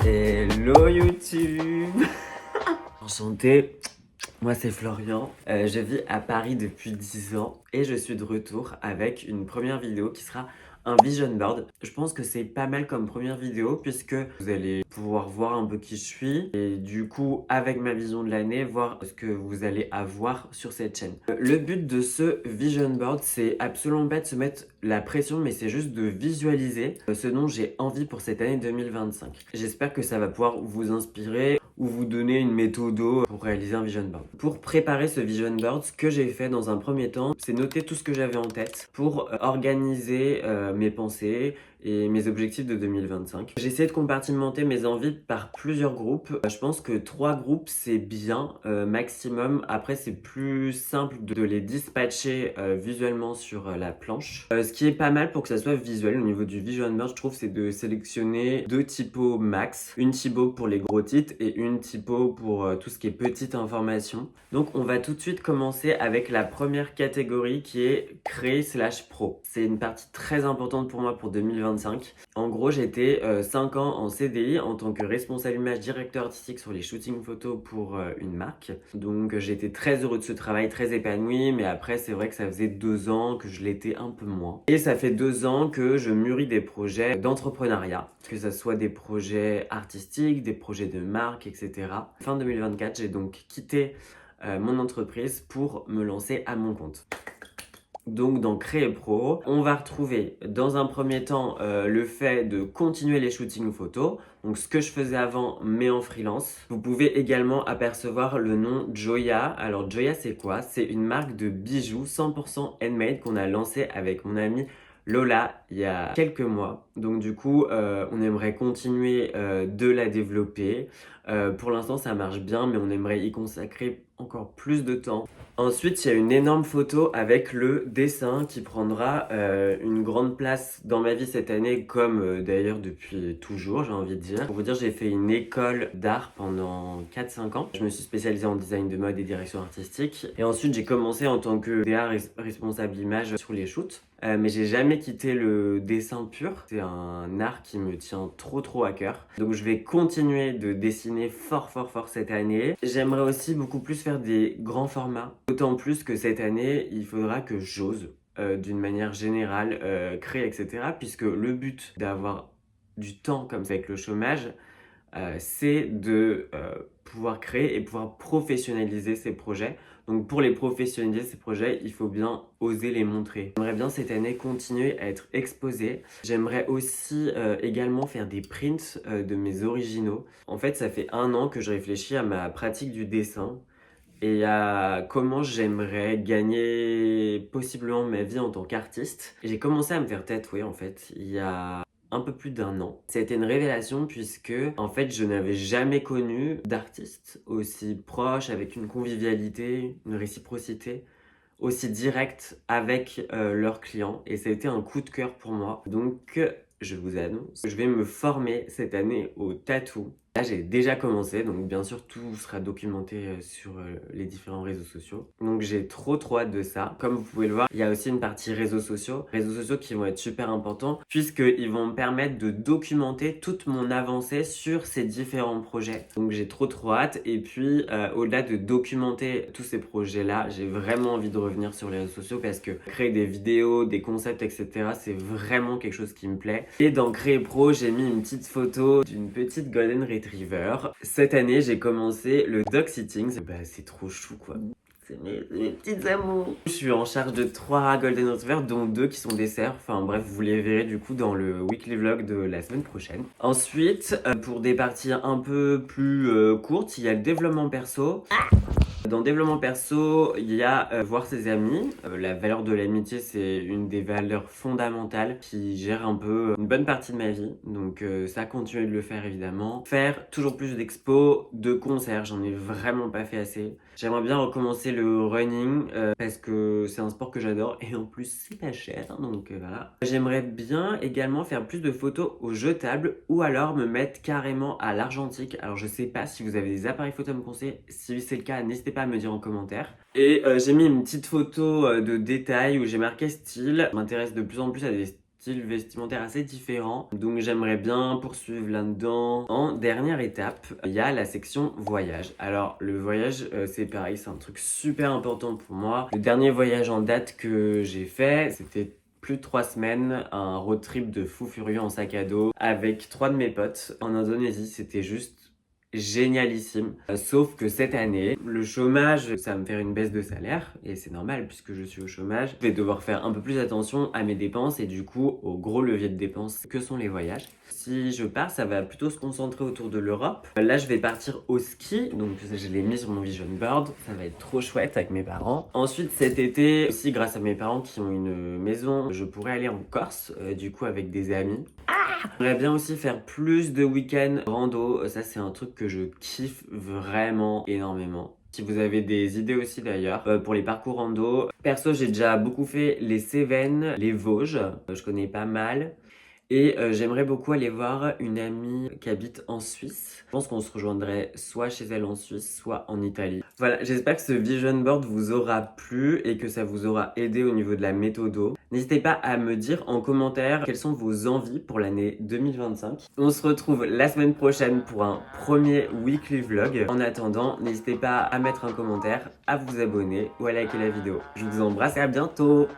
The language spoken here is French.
Hello YouTube. Enchanté, moi c'est Florian, je vis à Paris depuis 10 ans et je suis de retour avec une première vidéo qui sera un vision board. Je pense que c'est pas mal comme première vidéo puisque vous allez pouvoir voir un peu qui je suis et du coup avec ma vision de l'année voir ce que vous allez avoir sur cette chaîne. Le but de ce vision board c'est absolument pas de se mettre la pression mais c'est juste de visualiser ce dont j'ai envie pour cette année 2025. J'espère que ça va pouvoir vous inspirer ou vous donner une méthode pour réaliser un vision board. Pour préparer ce vision board, ce que j'ai fait dans un premier temps, c'est noter tout ce que j'avais en tête pour organiser mes pensées et mes objectifs de 2025. J'ai essayé de compartimenter mes envies par plusieurs groupes. Je pense que 3 groupes c'est bien maximum. Après c'est plus simple de les dispatcher visuellement sur la planche. Ce qui est pas mal pour que ça soit visuel au niveau du vision board, je trouve, c'est de sélectionner 2 typos max. Une typo pour les gros titres et une typo pour tout ce qui est petite information. Donc on va tout de suite commencer avec la première catégorie qui est créer/pro. C'est une partie très importante pour moi pour 2025. En gros, j'étais 5 ans en CDI en tant que responsable image, directeur artistique sur les shootings photos pour une marque. Donc j'étais très heureux de ce travail, très épanoui, mais après c'est vrai que ça faisait 2 ans que je l'étais un peu moins. Et ça fait 2 ans que je mûris des projets d'entrepreneuriat, que ce soit des projets artistiques, des projets de marque, etc. Fin 2024, j'ai donc quitté mon entreprise pour me lancer à mon compte. Donc dans Créer Pro, on va retrouver dans un premier temps le fait de continuer les shootings photos, donc ce que je faisais avant mais en freelance. Vous pouvez également apercevoir le nom Joya. Alors Joya c'est quoi? C'est une marque de bijoux 100% handmade qu'on a lancé avec mon amie Lola il y a quelques mois. Donc du coup on aimerait continuer de la développer. Pour l'instant ça marche bien mais on aimerait y consacrer encore plus de temps. Ensuite, il y a une énorme photo avec le dessin qui prendra une grande place dans ma vie cette année, comme d'ailleurs depuis toujours, j'ai envie de dire. Pour vous dire, j'ai fait une école d'art pendant 4-5 ans. Je me suis spécialisée en design de mode et direction artistique. Et ensuite, j'ai commencé en tant que DA responsable image sur les shoots. Mais j'ai jamais quitté le dessin pur. C'est un art qui me tient trop à cœur. Donc je vais continuer de dessiner fort cette année. J'aimerais aussi beaucoup plus faire des grands formats. D'autant plus que cette année, il faudra que j'ose d'une manière générale créer, etc. Puisque le but d'avoir du temps comme ça avec le chômage, c'est de pouvoir créer et pouvoir professionnaliser ces projets. Donc pour les professionnaliser ces projets, il faut bien oser les montrer. J'aimerais bien cette année continuer à être exposé. J'aimerais aussi également faire des prints de mes originaux. En fait, ça fait 1 an que je réfléchis à ma pratique du dessin et à comment j'aimerais gagner possiblement ma vie en tant qu'artiste. Et j'ai commencé à me faire tatouer en fait il y a un peu plus d'1 an. C'était une révélation puisque en fait je n'avais jamais connu d'artiste aussi proche, avec une convivialité, une réciprocité aussi directe avec leurs clients, et ça a été un coup de cœur pour moi. Donc je vous annonce que je vais me former cette année au tatou. Là, j'ai déjà commencé, donc bien sûr, tout sera documenté sur les différents réseaux sociaux. Donc j'ai trop hâte de ça. Comme vous pouvez le voir, il y a aussi une partie réseaux sociaux. Réseaux sociaux qui vont être super importants puisqu'ils vont me permettre de documenter toute mon avancée sur ces différents projets. Donc j'ai trop hâte. Et puis, au-delà de documenter tous ces projets-là, j'ai vraiment envie de revenir sur les réseaux sociaux parce que créer des vidéos, des concepts, etc., c'est vraiment quelque chose qui me plaît. Et dans Créer Pro, j'ai mis une petite photo d'une petite Golden Retriever. Cette année, j'ai commencé le dog sitting. Bah, c'est trop chou, quoi. C'est mes petites amours. Je suis en charge de 3 Golden Retrievers, dont 2 qui sont des cerfs. Enfin bref, vous les verrez du coup dans le weekly vlog de la semaine prochaine. Ensuite, pour des parties un peu plus courtes, il y a le développement perso. Dans développement perso, il y a voir ses amis. La valeur de l'amitié, c'est une des valeurs fondamentales qui gère un peu une bonne partie de ma vie. Donc ça, continuer de le faire évidemment. Faire toujours plus d'expos, de concerts, j'en ai vraiment pas fait assez. J'aimerais bien recommencer le running parce que c'est un sport que j'adore et en plus c'est pas cher, donc voilà. J'aimerais bien également faire plus de photos au jetable ou alors me mettre carrément à l'argentique. Alors je sais pas si vous avez des appareils photo à me conseiller. Si c'est le cas, n'hésitez pas à me dire en commentaire. Et j'ai mis une petite photo de détail où j'ai marqué style. Je m'intéresse de plus en plus à des style vestimentaire assez différent. Donc j'aimerais bien poursuivre là-dedans. En dernière étape, il y a la section voyage. Alors le voyage, c'est pareil, c'est un truc super important pour moi. Le dernier voyage en date que j'ai fait, c'était plus de 3 semaines, un road trip de fou furieux en sac à dos avec 3 de mes potes en Indonésie. C'était juste génialissime. Sauf que cette année, le chômage, ça va me faire une baisse de salaire et c'est normal puisque je suis au chômage. Je vais devoir faire un peu plus attention à mes dépenses et du coup au gros levier de dépenses que sont les voyages. Si je pars, ça va plutôt se concentrer autour de l'Europe. Là, je vais partir au ski, donc je l'ai mis sur mon vision board. Ça va être trop chouette avec mes parents. Ensuite, cet été, aussi grâce à mes parents qui ont une maison, je pourrais aller en Corse, du coup avec des amis. J'aimerais bien aussi faire plus de week-ends rando. Ça, c'est un truc que je kiffe vraiment énormément. Si vous avez des idées aussi d'ailleurs pour les parcours rando. Perso, j'ai déjà beaucoup fait les Cévennes, les Vosges. Je connais pas mal. Et j'aimerais beaucoup aller voir une amie qui habite en Suisse. Je pense qu'on se rejoindrait soit chez elle en Suisse, soit en Italie. Voilà, j'espère que ce vision board vous aura plu et que ça vous aura aidé au niveau de la méthodo. N'hésitez pas à me dire en commentaire quelles sont vos envies pour l'année 2025. On se retrouve la semaine prochaine pour un premier weekly vlog. En attendant, n'hésitez pas à mettre un commentaire, à vous abonner ou à liker la vidéo. Je vous embrasse et à bientôt!